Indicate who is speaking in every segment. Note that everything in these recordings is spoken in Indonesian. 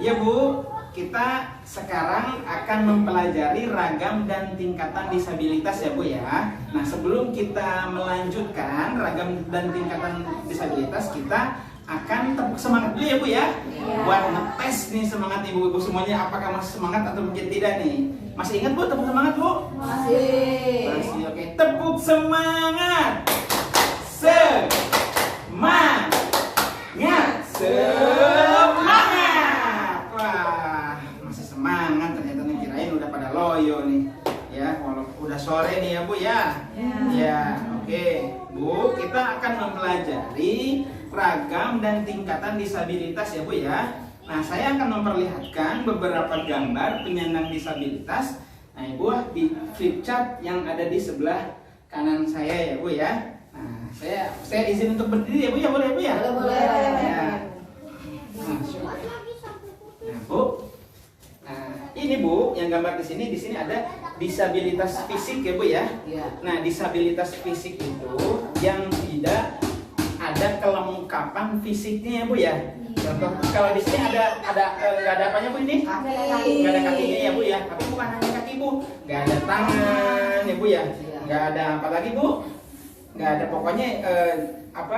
Speaker 1: Ya Bu, kita sekarang akan mempelajari ragam dan tingkatan disabilitas ya Bu ya. Nah sebelum kita melanjutkan ragam dan tingkatan disabilitas, kita akan tepuk semangat dulu ya Bu ya. Buat ngetes nih semangat ibu-ibu semuanya, apakah masih semangat atau mungkin tidak nih. Masih ingat Bu tepuk semangat Bu?
Speaker 2: Masih.
Speaker 1: Masih, oke. Tepuk semangat. Semangat. Semangat. Wah, masih semangat ternyata nih, kirain udah pada loyo nih. Ya, walaupun udah sore nih ya Bu ya. Ya, oke. Bu, kita akan mempelajari ragam dan tingkatan disabilitas ya Bu ya. Nah, saya akan memperlihatkan beberapa gambar penyandang disabilitas. Nah, Ibu di flip chart yang ada di sebelah kanan saya ya Bu ya. Nah, saya izin untuk berdiri ya Bu ya, boleh Bu ya?
Speaker 2: Boleh.
Speaker 1: Ya. Nah, Bu. Nah, ini Bu, yang gambar di sini ada disabilitas fisik ya Bu ya. Nah, disabilitas fisik itu yang tidak ada kelengkapan fisiknya ya Bu ya. Contoh, kalau di sini ada nggak ada apanya Bu ini? Nggak ada kakinya ya Bu ya. Tapi bukan hanya kaki Bu, nggak ada tangan ya Bu ya. Nggak ada apa lagi Bu? Nggak ada, pokoknya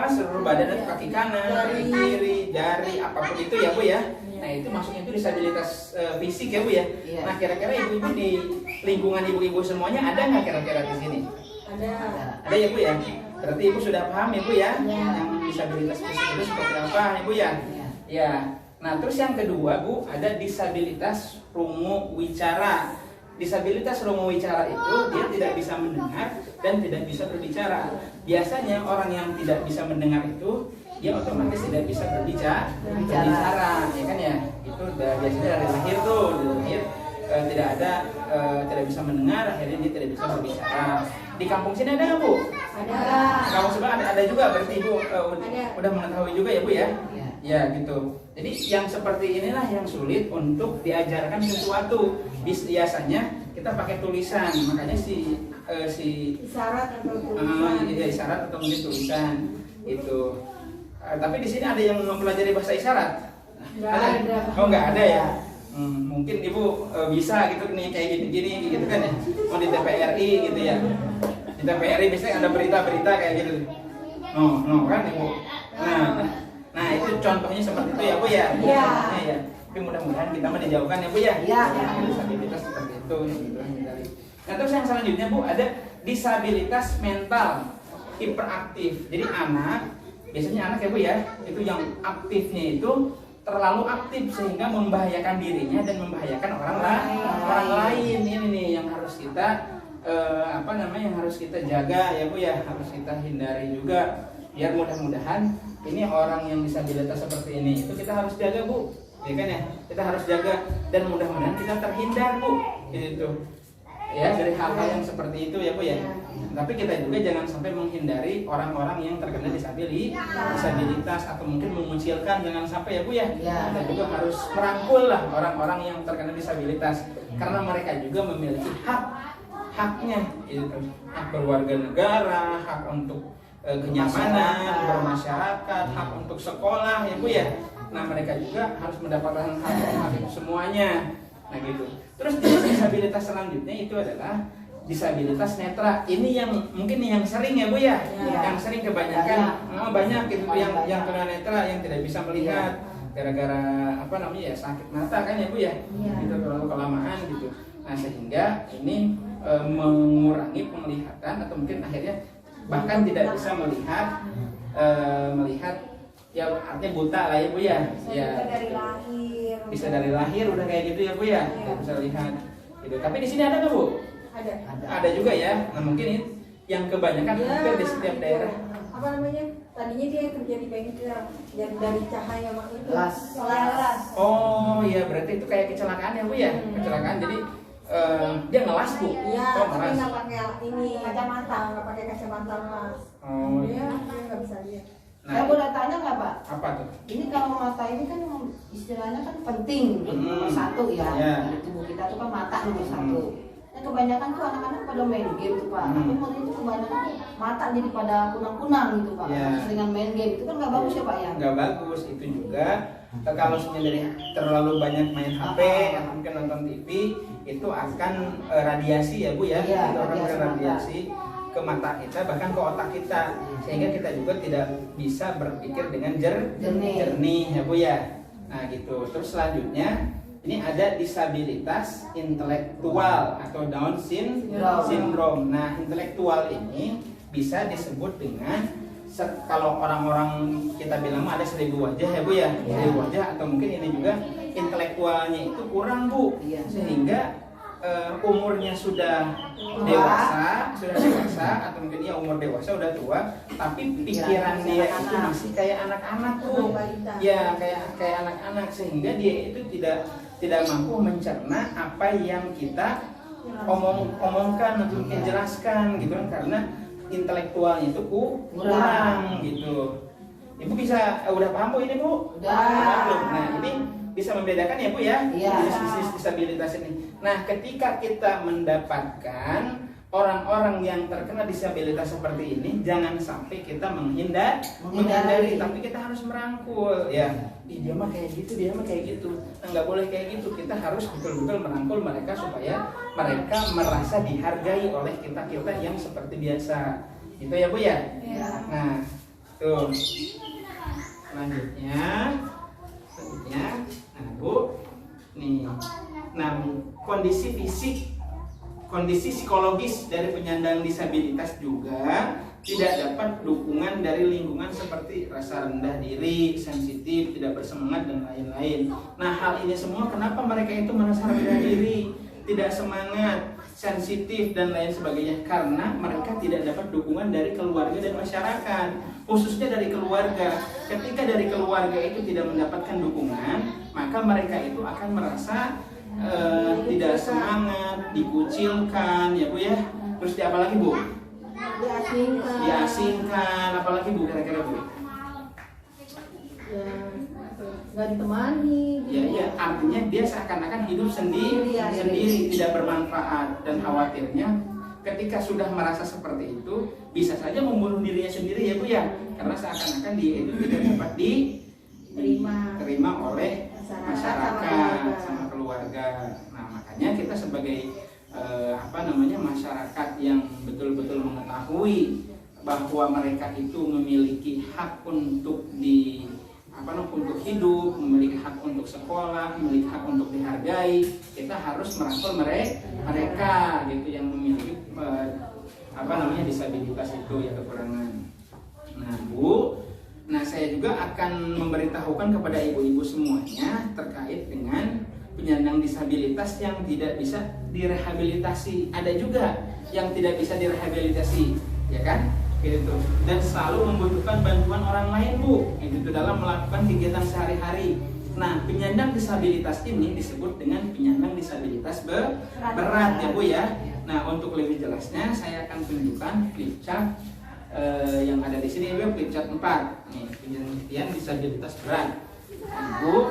Speaker 1: seluruh badan itu, kaki kanan, kaki kiri, jari, apapun itu ya Bu ya. Nah itu maksudnya itu disabilitas fisik ya Bu ya. Nah kira-kira ibu-ibu di lingkungan ibu-ibu semuanya ada nggak kira-kira di sini? Ada ya Bu ya. Berarti ibu sudah paham ya Bu ya, yang disabilitas fisik itu seperti apa ya Bu ya. Ya. Nah terus yang kedua Bu, ada disabilitas rungu wicara. Disabilitas rungu wicara itu dia tidak bisa mendengar dan tidak bisa berbicara. Biasanya orang yang tidak bisa mendengar itu dia otomatis tidak bisa berbicara, ya kan ya. Itu biasanya dari lahir tuh, dari lahir tidak bisa mendengar, akhirnya dia tidak bisa berbicara. Di kampung sini ada nggak Bu?
Speaker 2: Ada.
Speaker 1: Kampung sebelah ada juga, berarti Ibu udah mengetahui juga ya Bu ya? Ya gitu. Jadi yang seperti inilah yang sulit untuk diajarkan sesuatu. Biasanya kita pakai tulisan, makanya
Speaker 2: isyarat atau tulisan.
Speaker 1: Isyarat atau mungkin tulisan itu. Tapi di sini ada yang mempelajari bahasa isyarat?
Speaker 2: Nggak ada.
Speaker 1: Oh nggak ada ya. Mungkin Ibu bisa gitu nih kayak gini gitu kan ya. Mau di TVRI gitu ya. Di TVRI biasanya ada berita-berita kayak gitu. No kan Ibu. Nah itu contohnya seperti itu ya Bu ya.
Speaker 2: Iya.
Speaker 1: Ya. Tapi mudah-mudahan kita mah dijauhkan ya Bu ya.
Speaker 2: Iya.
Speaker 1: Disabilitas seperti itu. Nah terus yang selanjutnya Bu, ada disabilitas mental hiperaktif. Jadi biasanya anak ya Bu ya, itu yang aktifnya itu terlalu aktif sehingga membahayakan dirinya dan membahayakan orang lain. Ini nih yang harus kita yang harus kita jaga ya Bu ya, harus kita hindari juga, biar mudah-mudahan ini orang yang disabilitas seperti ini itu kita harus jaga Bu, ya kan ya, kita harus jaga dan mudah-mudahan kita terhindar Bu, gitu ya, dari hal-hal yang seperti itu ya Bu ya. Tapi kita juga jangan sampai menghindari orang-orang yang terkena disabilitas atau mungkin mengucilkan, jangan sampai ya Bu ya. Kita juga harus merangkul lah orang-orang yang terkena disabilitas, karena mereka juga memiliki haknya, gitu. Hak berwarga negara, hak untuk kenyamanan bermasyarakat, hak untuk sekolah ya Bu ya. Nah mereka juga harus mendapatkan hak itu semuanya. Nah gitu. Terus disabilitas selanjutnya itu adalah disabilitas netra. Ini yang mungkin yang sering ya Bu ya, yang sering kebanyakan banyak gitu yang kena netra, yang tidak bisa melihat gara-gara sakit mata kan ya Bu ya, itu terlalu kelamaan gitu. Nah sehingga ini mengurangi penglihatan atau mungkin akhirnya bahkan tidak bisa melihat ya, artinya buta lah ya Bu ya. Bisa dari lahir udah kayak gitu ya Bu ya, nggak bisa lihat gitu. Tapi di sini ada nggak Bu? Ada juga ya. Nah mungkin yang kebanyakan hampir di setiap daerah.
Speaker 2: Tadinya dia kerja di bengkel, dari cahaya itu.
Speaker 3: Las.
Speaker 1: Oh iya, berarti itu kayak kecelakaan ya Bu ya? Kecelakaan, jadi dia ngelas Bu.
Speaker 2: Iya,
Speaker 1: Oh,
Speaker 2: tapi
Speaker 1: ngelas.
Speaker 2: nggak pakai kacamata, nggak pakai kacamata las.
Speaker 1: Oh,
Speaker 2: Dia nggak bisa lihat.
Speaker 3: Saya boleh tanya nggak Pak?
Speaker 1: Apa tuh?
Speaker 3: Ini kalau mata ini kan istilahnya kan penting nomor satu ya. Di tubuh kita tuh kan mata nomor satu. Nah, kebanyakan tuh anak-anak pada main game tuh Pak. Tapi menurut itu kebanyakan tuh mata jadi pada kunang-kunang gitu Pak. Seringan main game itu kan nggak bagus ya Pak ya?
Speaker 1: Nggak bagus, itu juga kalau dari terlalu banyak main HP atau mungkin nonton TV itu akan radiasi ya Bu ya,
Speaker 3: Iya,
Speaker 1: itu akan
Speaker 3: radiasi
Speaker 1: radiasi ke mata kita bahkan ke otak kita sehingga kita juga tidak bisa berpikir dengan jernih ya Bu ya. Nah gitu. Terus selanjutnya ini ada disabilitas intelektual atau Down syndrome. Nah intelektual ini bisa disebut dengan kalau orang-orang kita bilang ada 1000 wajah ya Bu ya, 1000 wajah atau mungkin ini juga intelektualnya itu kurang Bu, sehingga umurnya sudah dewasa atau mungkin ya umur dewasa udah tua, tapi pikiran dia itu masih kayak anak-anak Bu, ya kayak anak-anak sehingga dia itu tidak mampu mencerna apa yang kita omongkan atau mungkin jelaskan gitu kan karena intelektualnya itu kurang gitu. Ibu bisa udah paham Bu ini Bu?
Speaker 3: Udah.
Speaker 1: Nah ini bisa membedakan ya Bu ya, jenis disabilitas ini. Nah ketika kita mendapatkan orang-orang yang terkena disabilitas seperti ini, jangan sampai kita menghindari, tapi kita harus merangkul ya. Dia mah kayak gitu, nah, nggak boleh kayak gitu. Kita harus betul-betul merangkul mereka supaya mereka merasa dihargai oleh kita yang seperti biasa. Gitu ya Bu ya. Nah tuh selanjutnya, nah Bu, nih, nah kondisi fisik, kondisi psikologis dari penyandang disabilitas juga tidak dapat dukungan dari lingkungan seperti rasa rendah diri, sensitif, tidak bersemangat dan lain-lain. Nah hal ini semua kenapa mereka itu merasa rendah diri, tidak semangat, sensitif dan lain sebagainya? Karena mereka tidak dapat dukungan dari keluarga dan masyarakat, khususnya dari keluarga. Ketika dari keluarga itu tidak mendapatkan dukungan, maka mereka itu akan merasa tidak semangat, dikucilkan ya Bu ya. Terus apa lagi Bu? Diasingkan, apalagi Bu kira-kira Bu?
Speaker 2: Ya, nggak ditemani.
Speaker 1: Ya, artinya dia seakan-akan hidup sendiri, tidak bermanfaat, dan khawatirnya ketika sudah merasa seperti itu bisa saja membunuh dirinya sendiri ya Bu ya, karena seakan-akan dia itu tidak dapat diterima oleh masyarakat sama keluarga. Nah makanya kita sebagai masyarakat yang betul-betul mengetahui bahwa mereka itu memiliki hak untuk untuk hidup, memiliki hak untuk sekolah, memiliki hak untuk dihargai. Kita harus merangkul mereka gitu yang memiliki disabilitas itu ya, kekurangan. Nah Bu, saya juga akan memberitahukan kepada ibu-ibu semuanya terkait dengan penyandang disabilitas yang tidak bisa direhabilitasi. Ada juga yang tidak bisa direhabilitasi, ya kan? Gitu. Dan selalu membutuhkan bantuan orang lain Bu, itu dalam melakukan kegiatan sehari-hari. Nah, penyandang disabilitas ini disebut dengan penyandang disabilitas berat ya Bu ya. Nah, untuk lebih jelasnya saya akan tunjukkan flip chart yang ada di sini Bu, flip chart 4. Nih, penelitian disabilitas berat. Bu,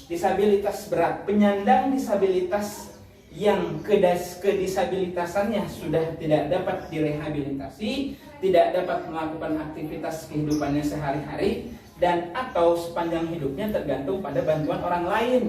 Speaker 1: disabilitas berat, penyandang disabilitas yang kedisabilitasannya sudah tidak dapat direhabilitasi, tidak dapat melakukan aktivitas kehidupannya sehari-hari, dan atau sepanjang hidupnya tergantung pada bantuan orang lain,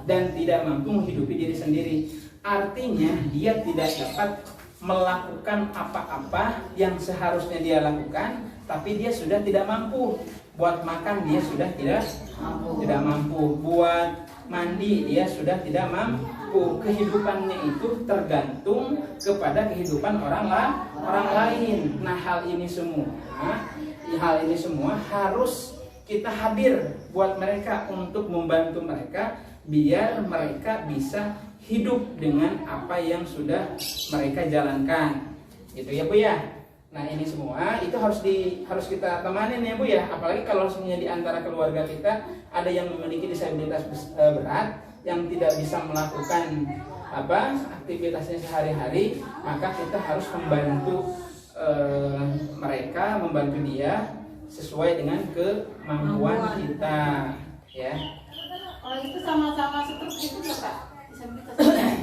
Speaker 1: dan tidak mampu menghidupi diri sendiri. Artinya dia tidak dapat melakukan apa-apa yang seharusnya dia lakukan, tapi dia sudah tidak mampu. Buat makan dia sudah tidak mampu, buat mandi dia sudah tidak mampu. Kehidupannya itu tergantung kepada kehidupan orang lain. Nah hal ini semua harus kita hadir buat mereka untuk membantu mereka biar mereka bisa hidup dengan apa yang sudah mereka jalankan. Gitu ya Bu ya. Nah ini semua itu harus kita temanin ya Bu ya, apalagi kalau semuanya di antara keluarga kita ada yang memiliki disabilitas berat yang tidak bisa melakukan aktivitasnya sehari-hari, maka kita harus membantu membantu dia sesuai dengan kemampuan kita ya.
Speaker 4: Kalau itu sama-sama stroke itu enggak Kak? Disabilitas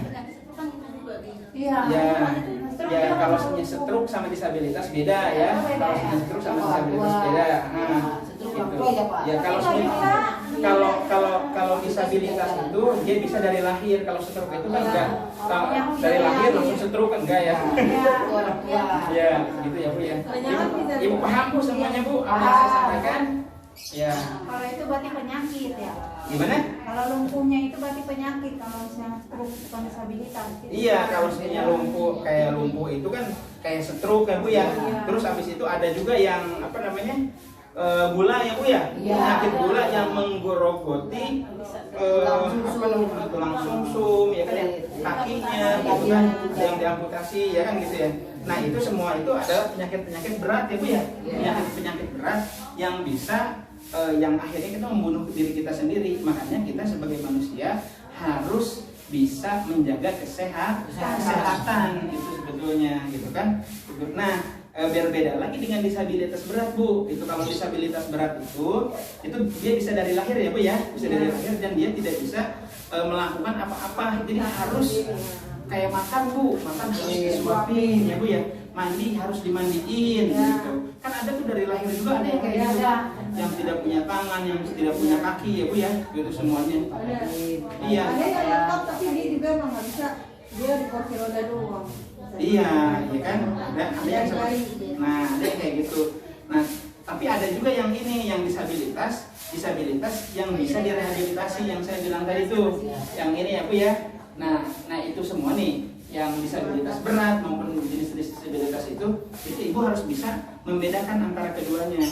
Speaker 4: penyakit stroke kan itu juga
Speaker 1: Ya, kalau stroke sama disabilitas beda ya. Kalau stroke sama disabilitas beda. Nah,
Speaker 3: orang
Speaker 1: Gitu.
Speaker 3: tua ya Pak.
Speaker 1: Ya kalau
Speaker 2: Tapi nggak bisa.
Speaker 1: kalau disabilitas itu dia bisa dari lahir. Kalau stroke itu kan enggak. Kalau dari lahir langsung stroke kan enggak ya?
Speaker 3: Orang tua.
Speaker 1: Ya, gitu ya Bu ya.
Speaker 2: Jangan bisa.
Speaker 1: Ibu paham Bu semuanya Bu apa yang saya sampaikan? Ya.
Speaker 4: Kalau itu berarti penyakit ya.
Speaker 1: Gimana?
Speaker 4: Kalau lumpuhnya itu berarti penyakit. Kalau misalnya stroke bukan disabilitas.
Speaker 1: Iya, kalau misalnya lumpuh itu kan kayak stroke kan Bu ya. Terus habis itu ada juga yang apa namanya? Gula ya Bu ya.
Speaker 3: Iya.
Speaker 1: Penyakit gula yang menggerogoti apa namanya? Tulang sumsum ya kan ya. Kakinya gitu kan yang diamputasi ya kan gitu ya. Nah, itu semua itu adalah penyakit-penyakit berat ya Bu ya. Penyakit-penyakit berat yang bisa yang akhirnya kita membunuh diri kita sendiri. Makanya kita sebagai manusia harus bisa menjaga kesehatan itu sebetulnya gitu kan. Nah, berbeda lagi dengan disabilitas berat Bu. Itu kalau disabilitas berat itu dia bisa dari lahir ya Bu ya, bisa dari lahir dan dia tidak bisa melakukan apa-apa. Jadi harus kayak makan Bu, makan harus disuapin ya Bu ya, mandi harus dimandiin gitu. Kan ada tuh dari lahir juga ada yang kayak gitu, yang tidak punya tangan, yang tidak punya kaki ya Bu ya, gitu semuanya. Iya.
Speaker 2: Ada yang lengkap tapi dia juga emang nggak bisa. Dia di kursi roda doang.
Speaker 1: Iya, ya kan? Ada yang seperti, nah ada yang kayak gitu. Nah, tapi ada juga yang ini, yang disabilitas yang bisa direhabilitasi yang saya bilang tadi tuh, yang ini ya Bu ya. Nah itu semua nih, yang disabilitas berat maupun jenis-jenis disabilitas itu ibu harus bisa membedakan antara keduanya.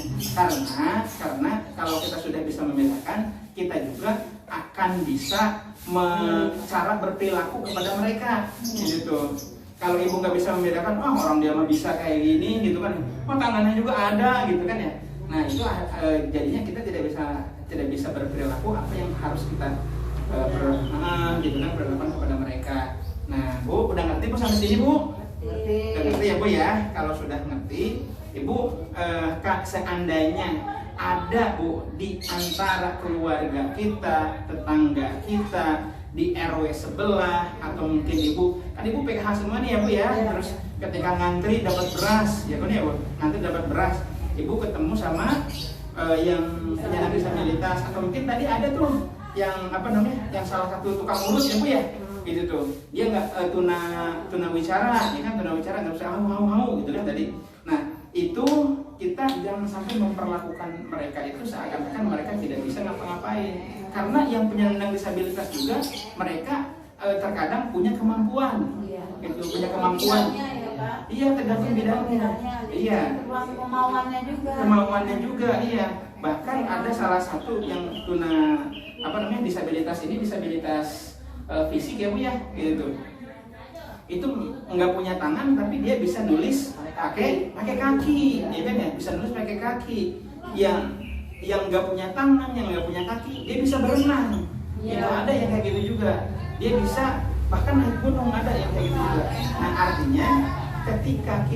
Speaker 1: Karena kalau kita sudah bisa membedakan, kita juga akan bisa cara berperilaku kepada mereka, gitu. Kalau ibu nggak bisa membedakan, orang dia mah bisa kayak gini, gitu kan, tangannya juga ada, gitu kan ya. Nah itu jadinya kita tidak bisa berperilaku apa yang harus kita gitu kan, berlakukan kepada mereka. Nah Bu, udah ngerti Bu sampai sini Bu? Udah ngerti ya Bu ya? Kalau sudah ngerti, Ibu seandainya ada Bu di antara keluarga kita, tetangga kita, di RW sebelah, atau mungkin ibu PKH semua nih ya Bu ya. Terus ketika ngantri dapat beras ya kan ya Bu, ngantri dapat beras, ibu ketemu sama yang penyandang disabilitas, atau mungkin tadi ada tuh yang apa namanya, yang salah satu tukang urut ya Bu ya, gitu tuh, dia nggak tuna wicara ya kan, tuna wicara nggak bisa mau gitu kan tadi. Nah itu kita jangan sampai memperlakukan mereka itu seakan-akan mereka tidak bisa ngapa-ngapain, karena yang penyandang disabilitas juga mereka terkadang punya kemampuan, itu punya kemampuan. Iya, tergantung bidangnya. Iya. Kemauannya juga, iya. Bahkan ada salah satu yang disabilitas ini disabilitas fisik ya Bu ya, gitu. Itu nggak punya tangan tapi dia bisa nulis pakai kaki, ya kan ya, bisa nulis pakai kaki. Yang nggak punya tangan, yang nggak punya kaki, dia bisa berenang. Itu ada yang kayak gitu juga. Dia bisa bahkan naik gunung, ada yang kayak gitu juga. Nah artinya ketika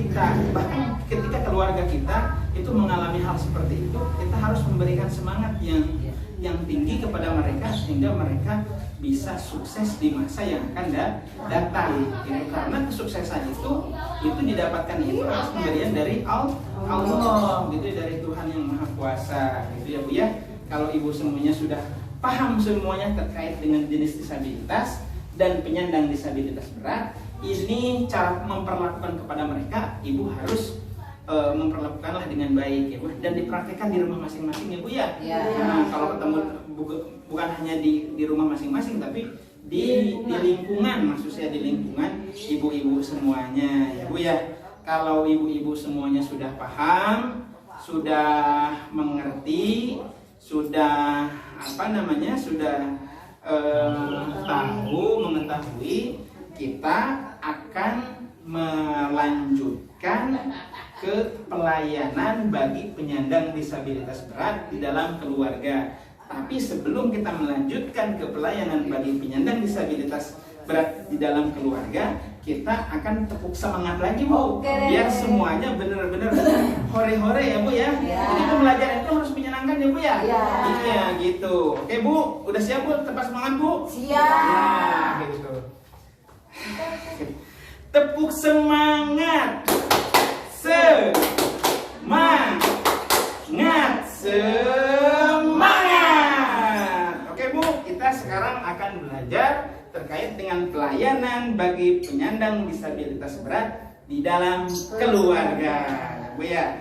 Speaker 1: keluarga kita itu mengalami hal seperti itu, kita harus memberikan semangat yang tinggi kepada mereka sehingga mereka bisa sukses di masa yang akan datang. Karena kesuksesan itu didapatkan itu harus pemberian dari Allah, gitu, dari Tuhan yang Maha Kuasa, gitu ya Bu ya. Kalau ibu semuanya sudah paham semuanya terkait dengan jenis disabilitas dan penyandang disabilitas berat, ini cara memperlakukan kepada mereka, ibu harus memperlakukanlah dengan baik ya Bu, dan dipraktikkan di rumah masing-masing ya Bu ya. Nah, kalau ketemu bukan hanya di rumah masing-masing tapi di lingkungan, maksud saya di lingkungan ibu-ibu semuanya ya Bu ya. Kalau ibu-ibu semuanya sudah paham, sudah mengerti, sudah mengetahui, kita akan melanjutkan ke pelayanan bagi penyandang disabilitas berat di dalam keluarga. Tapi sebelum kita melanjutkan ke pelayanan bagi penyandang disabilitas berat di dalam keluarga, kita akan tepuk semangat lagi Bu, biar semuanya benar-benar hore-hore ya Bu ya. Jadi pembelajaran itu harus menyenangkan ya Bu ya. Iya gitu. Oke Bu, udah siap Bu? Tepat semangat Bu?
Speaker 3: Siap.
Speaker 1: Ya gitu. Tepuk semangat. Semangat. semangat. Oke Bu, kita sekarang akan belajar terkait dengan pelayanan bagi penyandang disabilitas berat di dalam keluarga, Bu ya.